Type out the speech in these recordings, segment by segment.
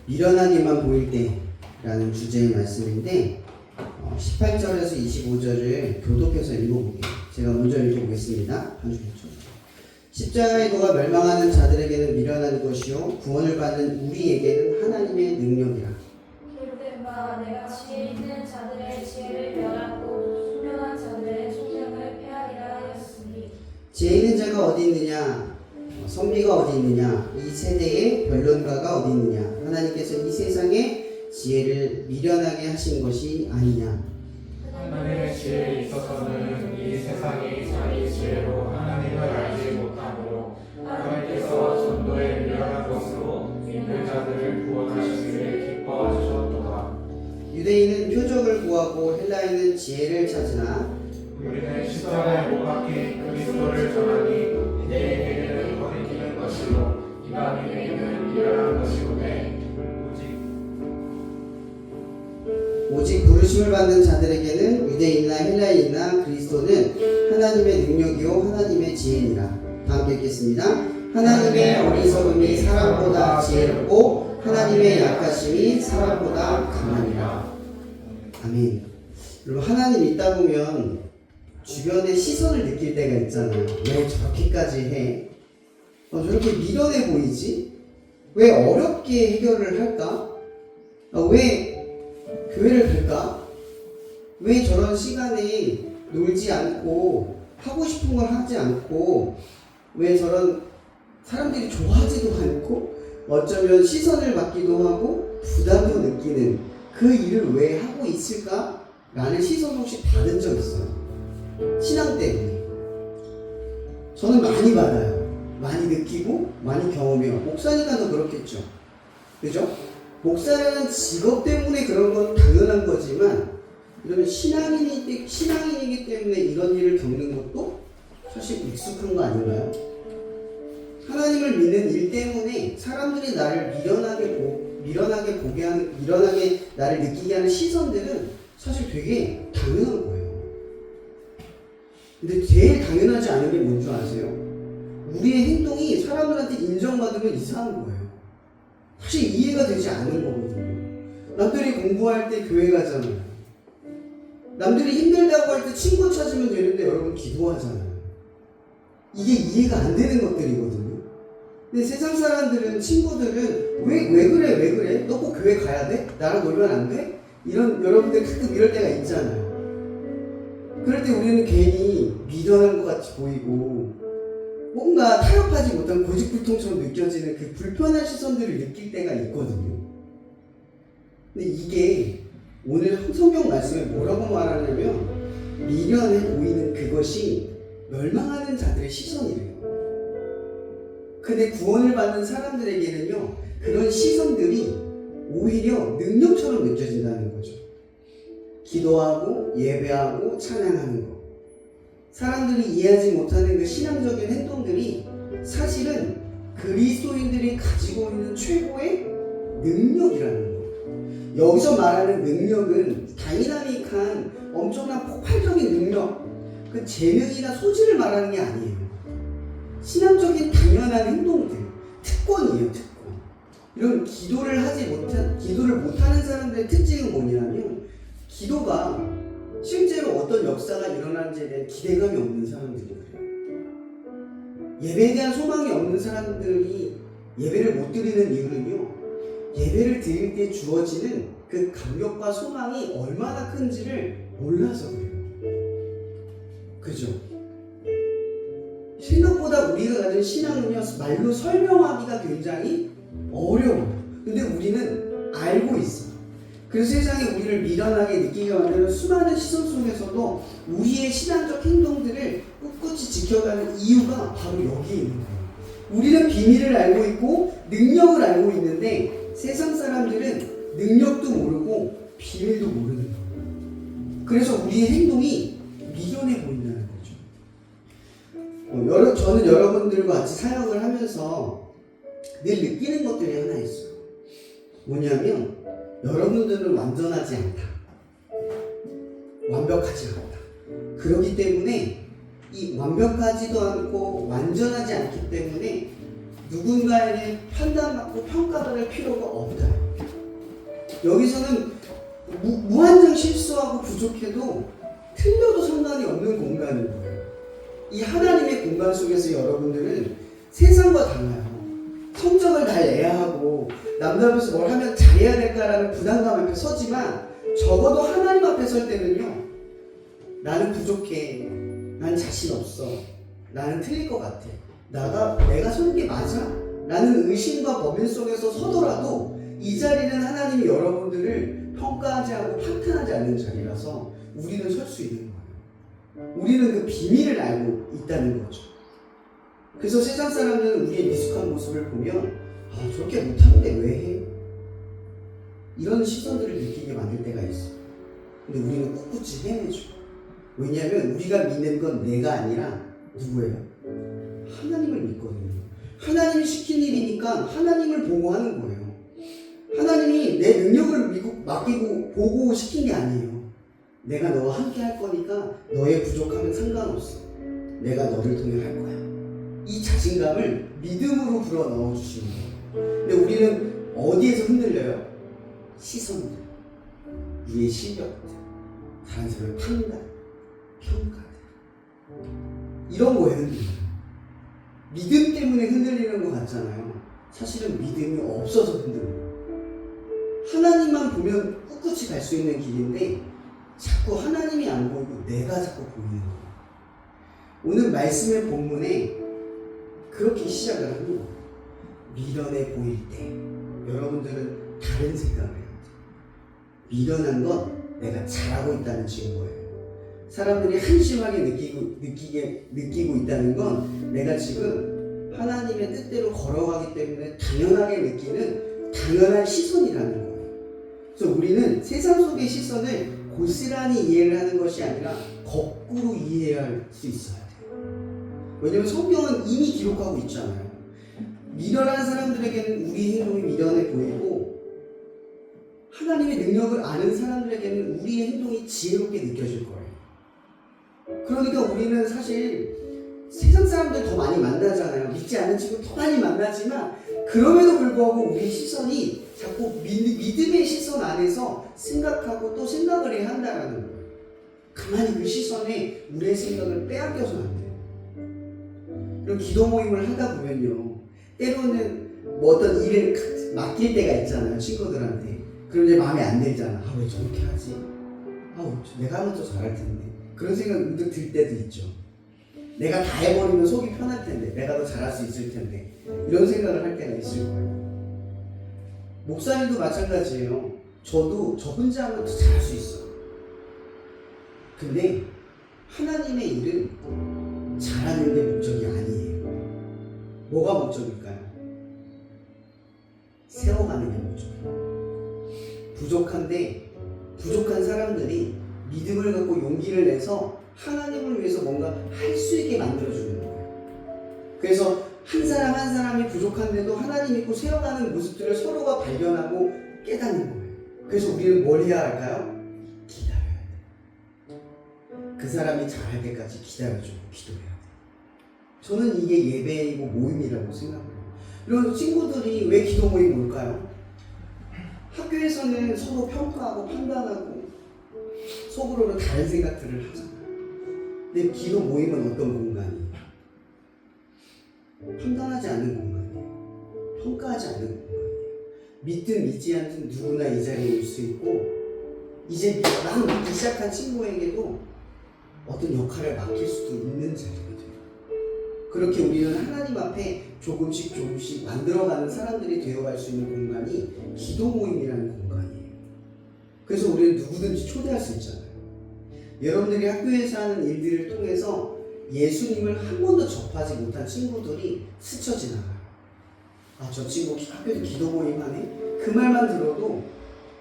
미련하게만 보일 때라는 주제의 말씀인데 18절에서 25절을 교독해서 읽어볼게요. 제가 먼저 읽어보겠습니다. 한 주겠죠. 십자가의 도가 멸망하는 자들에게는 미련한 것이요 구원을 받는 우리에게는 하나님의 능력이라. 기록된 바 내가 지혜 있는 자들의 지혜를 멸하고 총명한 자들의 총명을 폐하리라 하였으니. 지혜 있는 자가 어디 있느냐, 선비가 어디 있느냐, 이 세대의 변론가가 어디 있느냐. 하나님께서 이 세상의 지혜를 미련하게 하신 것이 아니냐. 하나님의 지혜에 있어서는 이 세상이 자기 지혜로 하나님을 알지 못하므로 하나님께서 전도에 미련한 것으로 믿는 자들을 구원하시기를 기뻐하셨도다. 유대인은 표적을 구하고 헬라인은 지혜를 찾으나 우리는 십자가에 못 박힌 그리스도를 전하니 이들에게는 거리끼는 것이요 이방인에게는 미련한 것이오매 오직 부르심을 받는 자들에게는 유대인이나 헬라인이나 그리스도는 하나님의 능력이요 하나님의 지혜니라. 다 함께 읽겠습니다. 하나님의 어리석음이 사람보다 지혜롭고 하나님의 약하심이 사람보다 강하니라. 아멘. 여러분, 하나님 있다 보면 주변의 시선을 느낄 때가 있잖아요. 왜 저렇게까지 해? 저렇게 미련해 보이지? 왜 어렵게 해결을 할까? 왜 교회를 갈까? 왜 저런 시간에 놀지 않고 하고 싶은 걸 하지 않고 왜 저런 사람들이 좋아하지도 않고 어쩌면 시선을 받기도 하고 부담도 느끼는 그 일을 왜 하고 있을까? 라는 시선 혹시 받은 적 있어요? 신앙 때문에. 저는 많이 받아요. 많이 느끼고 많이 경험해요. 목사니까 더 그렇겠죠. 그죠? 목사라는 직업 때문에 그런 건 당연한 거지만 이러면 신앙인이기 때문에 이런 일을 겪는 것도 사실 익숙한 거 아닌가요? 하나님을 믿는 일 때문에 사람들이 나를 미련하게 나를 느끼게 하는 시선들은 사실 되게 당연한 거예요. 근데 제일 당연하지 않은 게 뭔지 아세요? 우리의 행동이 사람들한테 인정받으면 이상한 거예요. 사실 이해가 되지 않는 거거든요. 남들이 공부할 때 교회 가잖아요. 남들이 힘들다고 할 때 친구 찾으면 되는데 여러분 기도하잖아요. 이게 이해가 안 되는 것들이거든요. 근데 세상 사람들은, 친구들은 왜 그래? 너 꼭 교회 가야 돼? 나랑 놀면 안 돼? 여러분들 가끔 이럴 때가 있잖아요. 그럴 때 우리는 괜히 미련한 것 같이 보이고 뭔가 타협하지 못한 고집불통처럼 느껴지는 그 불편한 시선들을 느낄 때가 있거든요. 근데 이게 오늘 성경 말씀에 뭐라고 말하냐면 미련해 보이는 그것이 멸망하는 자들의 시선이래요. 근데 구원을 받는 사람들에게는요, 그런 시선들이 오히려 능력처럼 느껴진다는 거죠. 기도하고 예배하고 찬양하는 것, 사람들이 이해하지 못하는 그 신앙적인 행동들이 사실은 그리스도인들이 가지고 있는 최고의 능력이라는 거예요. 여기서 말하는 능력은 다이나믹한 엄청난 폭발적인 능력, 그 재능이나 소질을 말하는 게 아니에요. 신앙적인 당연한 행동들, 특권이에요, 특권. 이런 기도를 못하는 사람들의 특징은 뭐냐면 기도가 실제로 어떤 역사가 일어나는지에 대한 기대감이 없는 사람들이 그래요. 예배에 대한 소망이 없는 사람들이 예배를 못 드리는 이유는요, 예배를 드릴 때 주어지는 그 감격과 소망이 얼마나 큰지를 몰라서 그래요. 그죠? 생각보다 우리가 가진 신앙은요, 말로 설명하기가 굉장히 어려워요. 근데 우리는 알고 있어요. 그래서 세상에 우리를 미련하게 느끼게 만드는 수많은 시선 속에서도 우리의 신앙적 행동들을 꿋꿋이 지켜가는 이유가 바로 여기에 있는 거예요. 우리는 비밀을 알고 있고 능력을 알고 있는데 세상 사람들은 능력도 모르고 비밀도 모르는 거예요. 그래서 우리의 행동이 미련해 보인다는 거죠. 저는 여러분들과 같이 사역을 하면서 늘 느끼는 것들이 하나 있어요. 뭐냐면 여러분들은 완전하지 않다. 완벽하지 않다. 그렇기 때문에 이 완벽하지도 않고 완전하지 않기 때문에 누군가에게 판단받고 평가받을 필요가 없다. 여기서는 무한정 실수하고 부족해도 틀려도 상관이 없는 공간인 거예요. 이 하나님의 공간 속에서 여러분들은 세상과 달라요. 성적을 잘 내야 하고 남들 앞에서 뭘 하면 잘해야 될까라는 부담감 앞에 서지만 적어도 하나님 앞에 설 때는요. 나는 부족해. 난 자신 없어. 나는 틀릴 것 같아. 내가 서는 게 맞아? 라는 의심과 범인 속에서 서더라도 이 자리는 하나님이 여러분들을 평가하지 않고 판단하지 않는 자리라서 우리는 설 수 있는 거예요. 우리는 그 비밀을 알고 있다는 거죠. 그래서 세상 사람들은 우리의 미숙한 모습을 보면 저렇게 못하는데 왜 해? 이런 시선들을 느끼게 만들 때가 있어요. 근데 우리는 꿋꿋이 해내죠. 왜냐하면 우리가 믿는 건 내가 아니라 누구예요? 하나님을 믿거든요. 하나님이 시킨 일이니까 하나님을 보고 하는 거예요. 하나님이 내 능력을 맡기고 보고 시킨 게 아니에요. 내가 너와 함께 할 거니까 너의 부족함은 상관없어. 내가 너를 통해 할 거야. 이 자신감을 믿음으로 불어 넣어 주시는 거예요. 근데 우리는 어디에서 흔들려요? 시선들, 우리의 실력들, 다른 사람의 판단, 평가들, 이런 거에 흔들려요. 믿음 때문에 흔들리는 것 같잖아요. 사실은 믿음이 없어서 흔들려요. 하나님만 보면 꿋꿋이 갈 수 있는 길인데 자꾸 하나님이 안 보이고 내가 자꾸 보이는 거예요. 오늘 말씀의 본문에 그렇게 시작을 합니다. 미련해 보일 때 여러분들은 다른 생각을 해야 돼요. 미련한 건 내가 잘하고 있다는 증거예요. 사람들이 한심하게 느끼고 있다는 건 내가 지금 하나님의 뜻대로 걸어가기 때문에 당연하게 느끼는 당연한 시선이라는 거예요. 그래서 우리는 세상 속의 시선을 고스란히 이해를 하는 것이 아니라 거꾸로 이해해야 할 수 있어야 돼요. 왜냐하면 성경은 이미 기록하고 있잖아요. 미련한 사람들에게는 우리 행동이 미련해 보이고 하나님의 능력을 아는 사람들에게는 우리의 행동이 지혜롭게 느껴질 거예요. 그러니까 우리는 사실 세상 사람들 더 많이 만나잖아요. 믿지 않는 친구 더 많이 만나지만 그럼에도 불구하고 우리 시선이 자꾸 믿음의 시선 안에서 생각하고 또 생각을 해야 한다는 거예요. 가만히 그 시선에 우리의 생각을 빼앗겨서는 안 돼요. 그럼 기도 모임을 하다 보면요. 때로는 뭐 어떤 일을 맡길 때가 있잖아요. 친구들한테. 그럼 이제 마음에 안 들잖아. 왜 저렇게 하지? 내가 하면 더 잘할 텐데. 그런 생각 문득 들 때도 있죠. 내가 다 해버리면 속이 편할 텐데. 내가 더 잘할 수 있을 텐데. 이런 생각을 할 때가 있을 거예요. 목사님도 마찬가지예요. 저도 저 혼자 하면 더 잘할 수 있어요. 근데 하나님의 일은 잘하는 게 목적이 아니에요. 뭐가 목적일까요? 세워가는 게 목적이에요. 부족한 사람들이 믿음을 갖고 용기를 내서 하나님을 위해서 뭔가 할 수 있게 만들어주는 거예요. 그래서 한 사람 한 사람이 부족한데도 하나님 믿고 세워가는 모습들을 서로가 발견하고 깨닫는 거예요. 그래서 우리는 뭘 해야 할까요? 기다려야 돼요. 그 사람이 잘할 때까지 기다려주고 기도해야 돼요. 저는 이게 예배이고 모임이라고 생각해요. 이런 친구들이 왜 기도 모임 올까요? 학교에서는 서로 평가하고 판단하고 속으로는 다른 생각들을 하잖아요. 근데 기도 모임은 어떤 공간이에요? 판단하지 않는 공간이에요. 평가하지 않는 공간이에요. 믿든 믿지 않든 누구나 이 자리에 올 수 있고 이제 막 믿기 시작한 친구에게도 어떤 역할을 맡길 수도 있는 자리가 돼요. 그렇게 우리는 하나님 앞에 조금씩 만들어가는 사람들이 되어갈 수 있는 공간이 기도 모임이라는 공간이에요. 그래서 우리는 누구든지 초대할 수 있잖아요. 여러분들이 학교에서 하는 일들을 통해서 예수님을 한 번도 접하지 못한 친구들이 스쳐 지나가요. 저 친구 학교에서 기도 모임 하네? 그 말만 들어도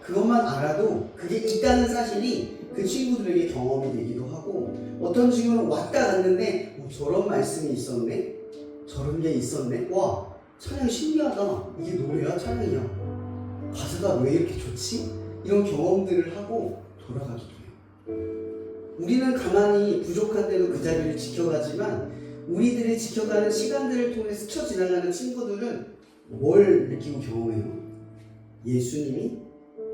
그것만 알아도 그게 있다는 사실이 그 친구들에게 경험이 되기도 하고 어떤 친구는 왔다 갔는데 저런 말씀이 있었네? 저런 게 있었네? 와 찬양 신기하다. 이게 노래야? 찬양이야? 가사가 왜 이렇게 좋지? 이런 경험들을 하고 돌아가기도 해요. 우리는 가만히 부족한데도 그 자리를 지켜가지만 우리들이 지켜가는 시간들을 통해 스쳐 지나가는 친구들은 뭘 느끼고 경험해요? 예수님이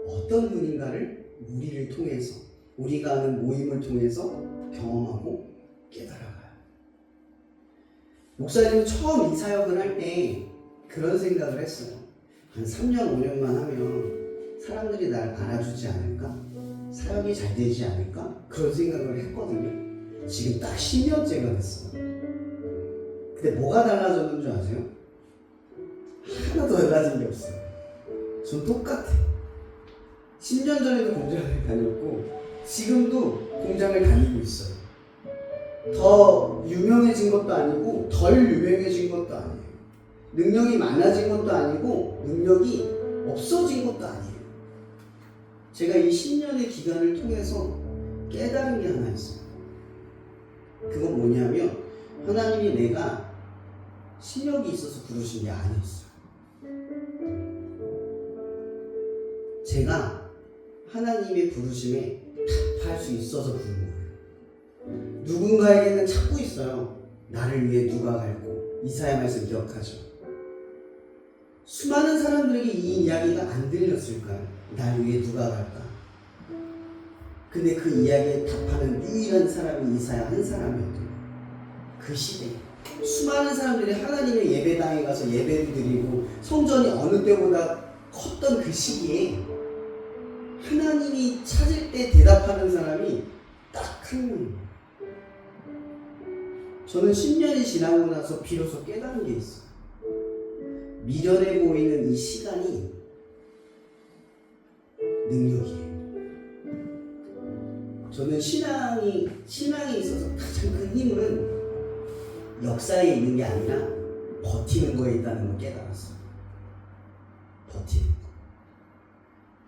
어떤 분인가를 우리를 통해서, 우리가 하는 모임을 통해서 경험하고 깨달아가요. 목사님은 처음 이 사역을 할 때 그런 생각을 했어요. 한 3년, 5년만 하면 사람들이 날 알아주지 않을까? 사역이 잘 되지 않을까? 그런 생각을 했거든요. 지금 딱 10년째가 됐어요. 근데 뭐가 달라졌는 줄 아세요? 하나도 달라진 게 없어요. 전 똑같아. 10년 전에도 공장을 다녔고 지금도 공장을 다니고 있어요. 더 유명해진 것도 아니고 덜 유명해진 것도 아니에요. 능력이 많아진 것도 아니고 능력이 없어진 것도 아니에요. 제가 이 10년의 기간을 통해서 깨달은 게 하나 있어요. 그건 뭐냐면 하나님이 내가 실력이 있어서 부르신 게 아니었어요. 제가 하나님의 부르심에 답할 수 있어서 부른 거예요. 누군가에게는 찾고 있어요. 나를 위해 누가 갈고. 이사야 말씀 기억하죠? 수많은 사람들에게 이 이야기가 안 들렸을까요? 날 위해 누가 갈까? 근데 그 이야기에 답하는 유일한 사람이 이사야 한 사람이었던 거예요. 그 시대에 수많은 사람들이 하나님의 예배당에 가서 예배를 드리고 성전이 어느 때보다 컸던 그 시기에 하나님이 찾을 때 대답하는 사람이 딱 한 명이에요. 저는 10년이 지나고 나서 비로소 깨달은 게 있어요. 미련해 보이는 이 시간이 능력이에요. 저는 신앙이 있어서 가장 큰 힘은 역사에 있는 게 아니라 버티는 거에 있다는 걸 깨달았어요. 버티는 거.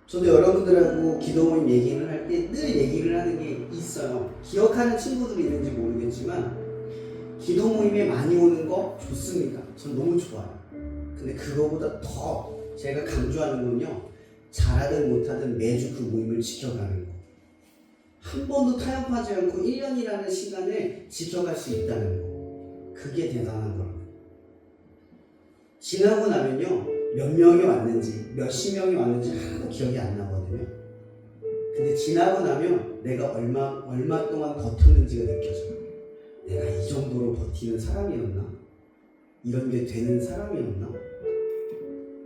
저도 여러분들하고 기도 모임 얘기를 할 때 늘 얘기를 하는 게 있어요. 기억하는 친구들이 있는지 모르겠지만 기도 모임에 많이 오는 거 좋습니다. 전 너무 좋아요. 근데 그거보다 더 제가 강조하는 건요. 잘하든 못하든 매주 그 모임을 지켜가는 거. 한 번도 타협하지 않고 1년이라는 시간을 지켜갈 수 있다는 거. 그게 대단한 겁니다. 지나고 나면요. 몇 명이 왔는지 몇십 명이 왔는지 하나도 기억이 안 나거든요. 근데 지나고 나면 내가 얼마 동안 버텼는지가 느껴져요. 내가 이 정도로 버티는 사람이었나? 이런 게 되는 사람이었나?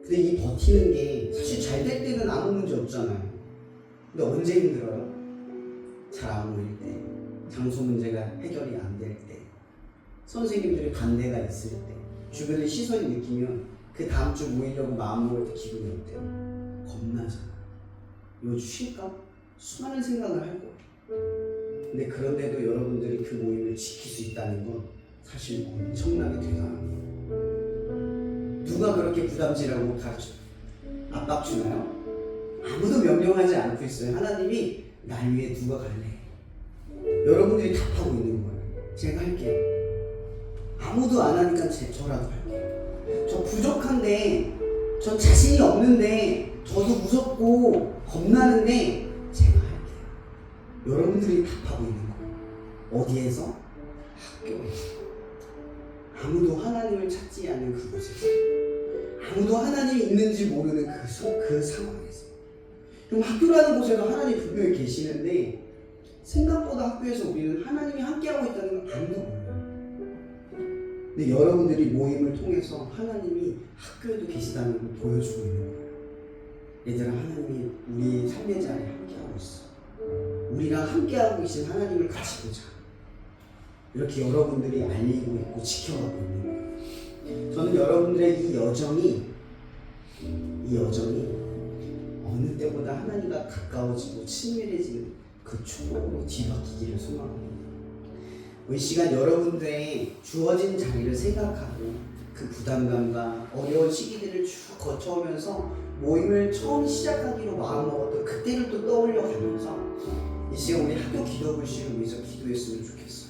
근데 이 버티는 게 사실 잘 될 때는 아무 문제 없잖아요. 근데 언제 힘들어요? 잘 안 모일 때, 장소 문제가 해결이 안 될 때, 선생님들이 반대가 있을 때, 주변의 시선이 느끼면 그 다음 주 모이려고 마음먹을 때 기분이 어때요? 겁나잖아. 이거 쉴까? 수많은 생각을 할 거예요. 근데 그런데도 여러분들이 그 모임을 지킬 수 있다는 건 사실 엄청나게 대단한 거예요. 누가 그렇게 부담지라고 가르쳐요? 압박 주나요? 아무도 명령하지 않고 있어요. 하나님이 날 위해 누가 갈래? 여러분들이 답하고 있는 거예요. 제가 할게요. 아무도 안 하니까 저라도 할게요. 저 부족한데, 전 자신이 없는데, 저도 무섭고 겁나는데 제가 할게요. 여러분들이 답하고 있는 거예요. 어디에서? 학교에서. 아무도 하나님을 찾지 않는 그곳에서. 아무도 하나님이 있는지 모르는 그 상황에서. 그럼 학교라는 곳에도 하나님이 분명히 계시는데 생각보다 학교에서 우리는 하나님이 함께하고 있다는 걸 아무도 몰라요. 근데 여러분들이 모임을 통해서 하나님이 학교에도 계시다는 걸 보여주고 있는 거예요. 얘들아, 하나님이 우리 삶의 자리에 함께하고 있어. 우리랑 함께하고 계신 하나님을 같이 보자. 이렇게 여러분들이 알리고 있고 지켜가고 있는 거예요. 저는 여러분들의 이 여정이 어느 때보다 하나님과 가까워지고 친밀해지는 그 축복으로 뒤바뀌기를 소망합니다. 이 시간 여러분들의 주어진 자리를 생각하고 그 부담감과 어려운 시기들을 쭉 거쳐오면서 모임을 처음 시작하기로 마음먹었던 그때를 또 떠올려 가면서 이 시간 우리 학교 기도 불씨를 위해서 기도했으면 좋겠어요.